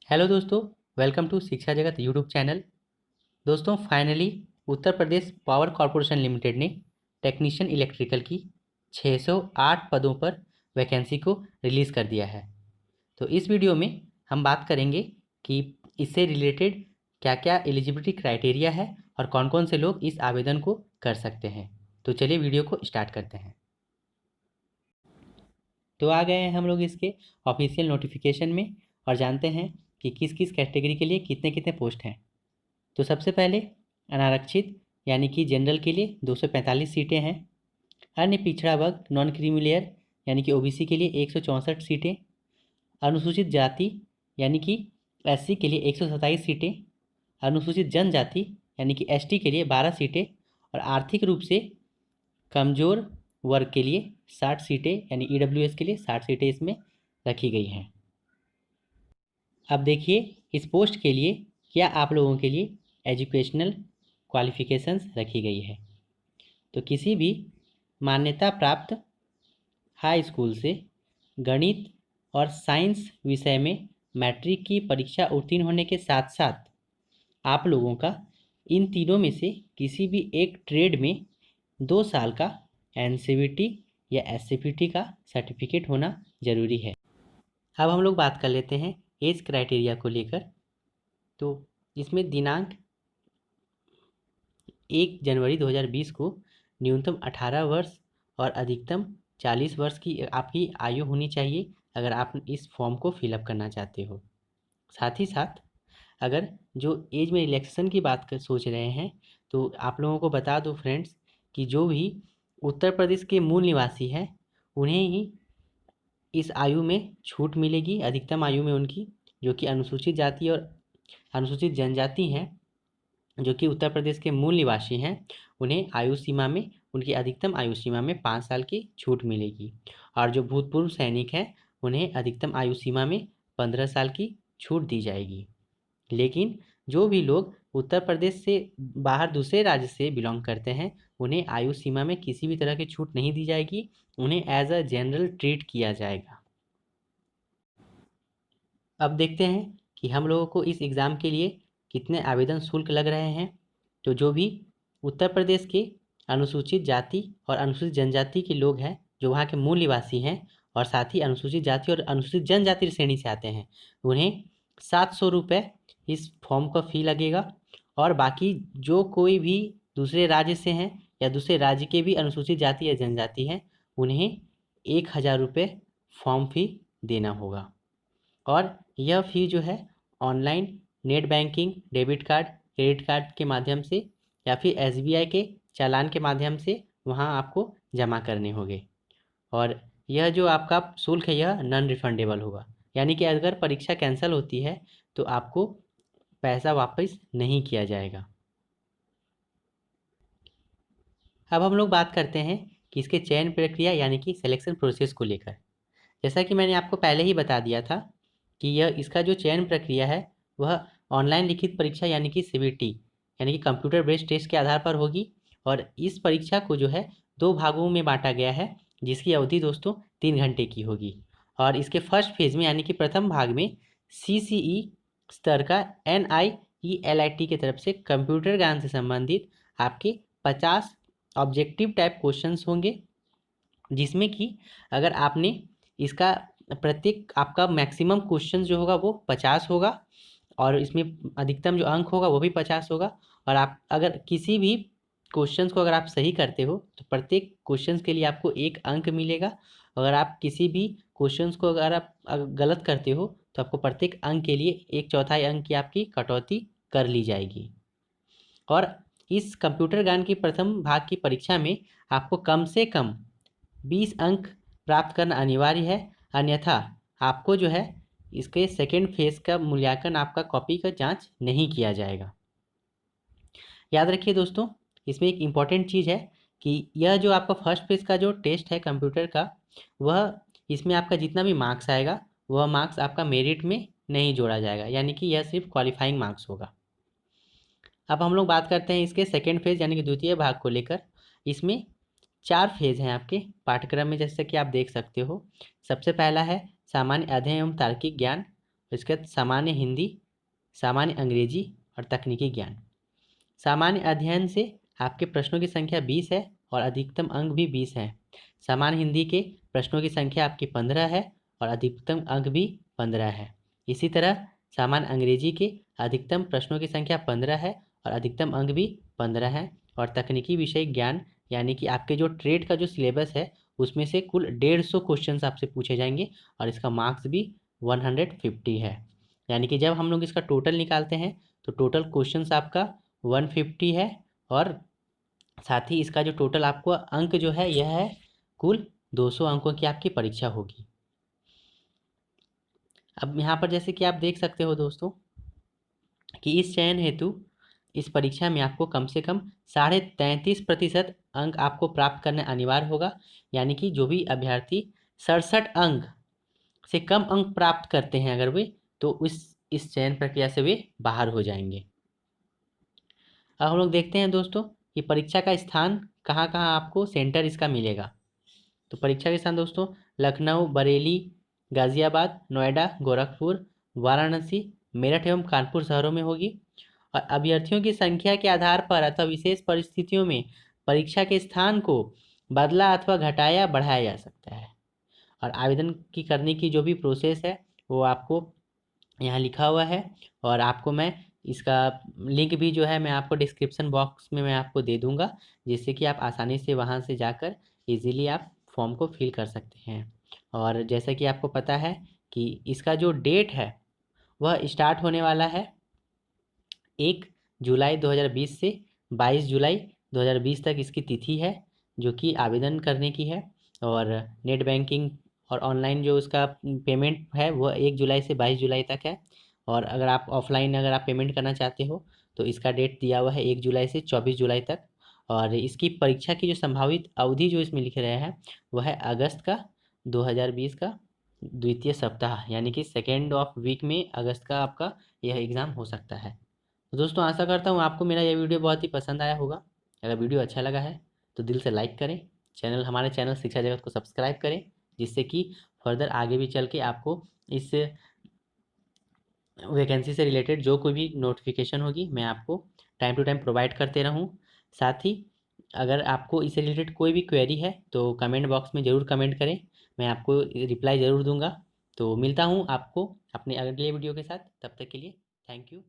Hello दोस्तों, welcome to शिक्षा जगत यूट्यूब चैनल। दोस्तों, finally Uttar Pradesh power corporation limited ने टेक्नीशियन इलेक्ट्रिकल की 608 पदों पर वैकेंसी को रिलीज़ कर दिया है। तो इस वीडियो में हम बात करेंगे कि इससे रिलेटेड क्या क्या एलिजिबिलिटी क्राइटेरिया है और कौन कौन से लोग इस आवेदन को कर सकते हैं। तो चलिए वीडियो को स्टार्ट करते हैं। तो आ गए हैं हम लोग इसके ऑफिशियल नोटिफिकेशन में और जानते हैं कि किस किस कैटेगरी के लिए कितने कितने पोस्ट हैं। तो सबसे पहले अनारक्षित यानी कि जनरल के लिए 245 सीटें हैं। अन्य पिछड़ा वर्ग नॉन क्रीमी लेयर यानी कि ओबीसी के लिए 164 सीटें। अनुसूचित जाति यानी कि एससी के लिए 127 सीटें। अनुसूचित जनजाति यानी कि एसटी के लिए 12 सीटें और आर्थिक रूप से कमज़ोर वर्ग के लिए 60 सीटें यानी ईडब्ल्यूएस के लिए 60 सीटें इसमें रखी गई हैं। अब देखिए इस पोस्ट के लिए क्या आप लोगों के लिए एजुकेशनल क्वालिफ़िकेशंस रखी गई है। तो किसी भी मान्यता प्राप्त हाई स्कूल से गणित और साइंस विषय में मैट्रिक की परीक्षा उत्तीर्ण होने के साथ साथ आप लोगों का इन तीनों में से किसी भी एक ट्रेड में 2 साल का एनसीवीटी या एससीपीटी का सर्टिफिकेट होना ज़रूरी है। अब हम लोग बात कर लेते हैं एज क्राइटेरिया को लेकर। तो इसमें दिनांक 1 जनवरी 2020 को न्यूनतम 18 वर्ष और अधिकतम 40 वर्ष की आपकी आयु होनी चाहिए अगर आप इस फॉर्म को फिलअप करना चाहते हो। साथ ही साथ अगर जो एज में रिलैक्सेशन की बात कर सोच रहे हैं तो आप लोगों को बता दो फ्रेंड्स कि जो भी उत्तर प्रदेश के मूल निवासी हैं उन्हें ही इस आयु में छूट मिलेगी, अधिकतम आयु में उनकी, जो कि अनुसूचित जाति और अनुसूचित जनजाति हैं जो कि उत्तर प्रदेश के मूल निवासी हैं उन्हें आयु सीमा में उनकी अधिकतम आयु सीमा में 5 साल की छूट मिलेगी और जो भूतपूर्व सैनिक हैं उन्हें अधिकतम आयु सीमा में 15 साल की छूट दी जाएगी। लेकिन जो भी लोग उत्तर प्रदेश से बाहर दूसरे राज्य से बिलोंग करते हैं उन्हें आयु सीमा में किसी भी तरह की छूट नहीं दी जाएगी, उन्हें एज अ जनरल ट्रीट किया जाएगा। अब देखते हैं कि हम लोगों को इस एग्ज़ाम के लिए कितने आवेदन शुल्क लग रहे हैं। तो जो भी उत्तर प्रदेश के अनुसूचित जाति और अनुसूचित जनजाति के लोग हैं जो वहाँ के मूल निवासी हैं और साथ ही अनुसूचित जाति और अनुसूचित जनजाति श्रेणी से आते हैं उन्हें 700 रुपये इस फॉर्म का फ़ी लगेगा। और बाकी जो कोई भी दूसरे राज्य से हैं या दूसरे राज्य के भी अनुसूचित जाति या जनजाति हैं उन्हें 1000 रुपये फॉर्म फ़ी देना होगा। और यह फ़ी जो है online net banking, debit card, credit card के माध्यम से या फिर एसबीआई के चालान के माध्यम से वहाँ आपको जमा करने होंगे। और यह जो आपका शुल्क है यह नॉन रिफंडेबल होगा, यानी कि अगर परीक्षा कैंसिल होती है तो आपको पैसा वापस नहीं किया जाएगा। अब हम लोग बात करते हैं कि इसके चयन प्रक्रिया यानी कि सिलेक्शन प्रोसेस को लेकर। जैसा कि मैंने आपको पहले ही बता दिया था कि यह इसका जो चयन प्रक्रिया है वह ऑनलाइन लिखित परीक्षा यानी कि सीबीटी यानी कि कंप्यूटर बेस्ड टेस्ट के आधार पर होगी। और इस परीक्षा को जो है 2 भागों में बांटा गया है जिसकी अवधि दोस्तों 3 घंटे की होगी। और इसके फर्स्ट फेज़ में यानी कि प्रथम भाग में सीसीई स्तर का NIELIT की तरफ से कंप्यूटर ज्ञान से संबंधित आपके 50 ऑब्जेक्टिव टाइप क्वेश्चंस होंगे, जिसमें कि अगर आपने इसका प्रत्येक आपका मैक्सिमम क्वेश्चन जो होगा वो 50 होगा और इसमें अधिकतम जो अंक होगा वो भी 50 होगा। और आप अगर किसी भी क्वेश्चंस को अगर आप सही करते हो तो प्रत्येक क्वेश्चंस के लिए आपको 1 अंक मिलेगा। अगर आप किसी भी क्वेश्चंस को अगर आप गलत करते हो तो आपको प्रत्येक अंक के लिए 1/4 अंक की आपकी कटौती कर ली जाएगी। और इस कंप्यूटर ज्ञान की प्रथम भाग की परीक्षा में आपको कम से कम 20 अंक प्राप्त करना अनिवार्य है, अन्यथा आपको जो है इसके सेकेंड फेज़ का मूल्यांकन आपका कॉपी का जांच नहीं किया जाएगा। याद रखिए दोस्तों, इसमें एक इम्पॉर्टेंट चीज़ है कि यह जो आपका फर्स्ट फेज़ का जो टेस्ट है कंप्यूटर का वह इसमें आपका जितना भी मार्क्स आएगा वह मार्क्स आपका मेरिट में नहीं जोड़ा जाएगा, यानी कि यह सिर्फ क्वालिफाइंग मार्क्स होगा। अब हम लोग बात करते हैं इसके सेकेंड फेज़ यानी कि द्वितीय भाग को लेकर। इसमें 4 फेज़ हैं आपके पाठ्यक्रम में, जैसे कि आप देख सकते हो। सबसे पहला है सामान्य अध्ययन एवं तार्किक ज्ञान, इसके बाद सामान्य हिंदी, सामान्य अंग्रेजी और तकनीकी ज्ञान। सामान्य अध्ययन से आपके प्रश्नों की संख्या 20 है और अधिकतम अंक भी 20 हैं। सामान्य हिंदी के प्रश्नों की संख्या आपकी 15 है और अधिकतम अंक भी 15 है। इसी तरह सामान्य अंग्रेजी के अधिकतम प्रश्नों की संख्या 15 है और अधिकतम अंक भी 15 है। और तकनीकी विषय ज्ञान यानी कि आपके जो ट्रेड का जो सिलेबस है उसमें से कुल 150 क्वेश्चन आपसे पूछे जाएंगे और इसका मार्क्स भी 150 है। यानी कि जब हम लोग इसका टोटल निकालते हैं तो टोटल क्वेश्चंस आपका 150 है और साथ ही इसका जो टोटल आपको अंक जो है यह है कुल 200 अंकों की आपकी परीक्षा होगी। अब यहाँ पर जैसे कि आप देख सकते हो दोस्तों कि इस चयन हेतु इस परीक्षा में आपको कम से कम 33.5% अंक आपको प्राप्त करना अनिवार्य होगा। यानी कि जो भी अभ्यर्थी 67 अंक से कम अंक प्राप्त करते हैं अगर वे, तो इस चयन प्रक्रिया से वे बाहर हो जाएंगे। अब हम लोग देखते हैं दोस्तों कि परीक्षा का स्थान कहाँ कहाँ आपको सेंटर इसका मिलेगा। तो परीक्षा के स्थान दोस्तों लखनऊ, बरेली, गाज़ियाबाद, नोएडा, गोरखपुर, वाराणसी, मेरठ एवं कानपुर शहरों में होगी। और अभ्यर्थियों की संख्या के आधार पर अथवा विशेष परिस्थितियों में परीक्षा के स्थान को बदला अथवा घटाया बढ़ाया जा सकता है। और आवेदन की करने की जो भी प्रोसेस है वो आपको यहाँ लिखा हुआ है और आपको मैं इसका लिंक भी जो है मैं आपको डिस्क्रिप्शन बॉक्स में मैं आपको दे दूँगा, जिससे कि आप आसानी से वहाँ से जाकर इजीली आप फॉर्म को फिल कर सकते हैं। और जैसा कि आपको पता है कि इसका जो डेट है वह स्टार्ट होने वाला है 1 जुलाई 2020 से 22 जुलाई 2020 तक इसकी तिथि है जो कि आवेदन करने की है। और नेट बैंकिंग और ऑनलाइन जो उसका पेमेंट है वह 1 जुलाई से 22 जुलाई तक है। और अगर आप ऑफलाइन अगर आप पेमेंट करना चाहते हो तो इसका डेट दिया हुआ है 1 जुलाई से 24 जुलाई तक। और इसकी परीक्षा की जो संभावित अवधि जो इसमें लिख रहे हैं वह है अगस्त का 2020 का द्वितीय सप्ताह, यानी कि सेकेंड ऑफ वीक में अगस्त का आपका यह एग्ज़ाम हो सकता है। तो दोस्तों आशा करता हूँ आपको मेरा यह वीडियो बहुत ही पसंद आया होगा। अगर वीडियो अच्छा लगा है तो दिल से लाइक करें, हमारे चैनल शिक्षा जगत को सब्सक्राइब करें, जिससे कि फर्दर आगे भी चल के आपको इस वैकेंसी से रिलेटेड जो कोई भी नोटिफिकेशन होगी मैं आपको टाइम टू टाइम प्रोवाइड करते रहूँ। साथ ही अगर आपको इससे रिलेटेड कोई भी क्वेरी है तो कमेंट बॉक्स में ज़रूर कमेंट करें, मैं आपको रिप्लाई ज़रूर दूंगा। तो मिलता हूँ आपको अपने अगले वीडियो के साथ, तब तक के लिए थैंक यू।